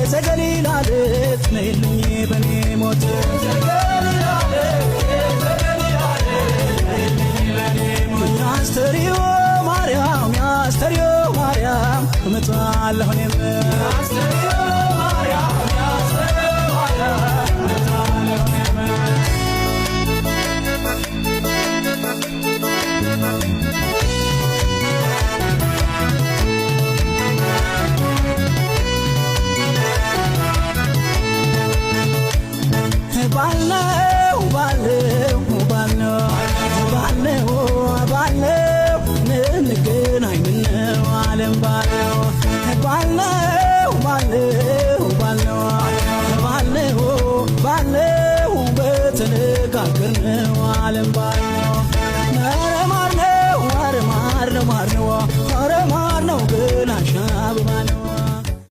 የዘገሊላ ልት ነይልኝ በኔ ሞት ያስተሪዮ ማርያም ያስተሪዮ ማርያም እመጣለሁ እኔም ያስተሪዮ ማርያም ያስተሪዮ ማርያም እመጣለሁ ባለው ባለው ባለው ባለው ባለው እንገናኝ ምነው ዓለም ባለው ባለው ባለው ባለው ባለው ባለው በተነጋገርነው ዓለም ባለው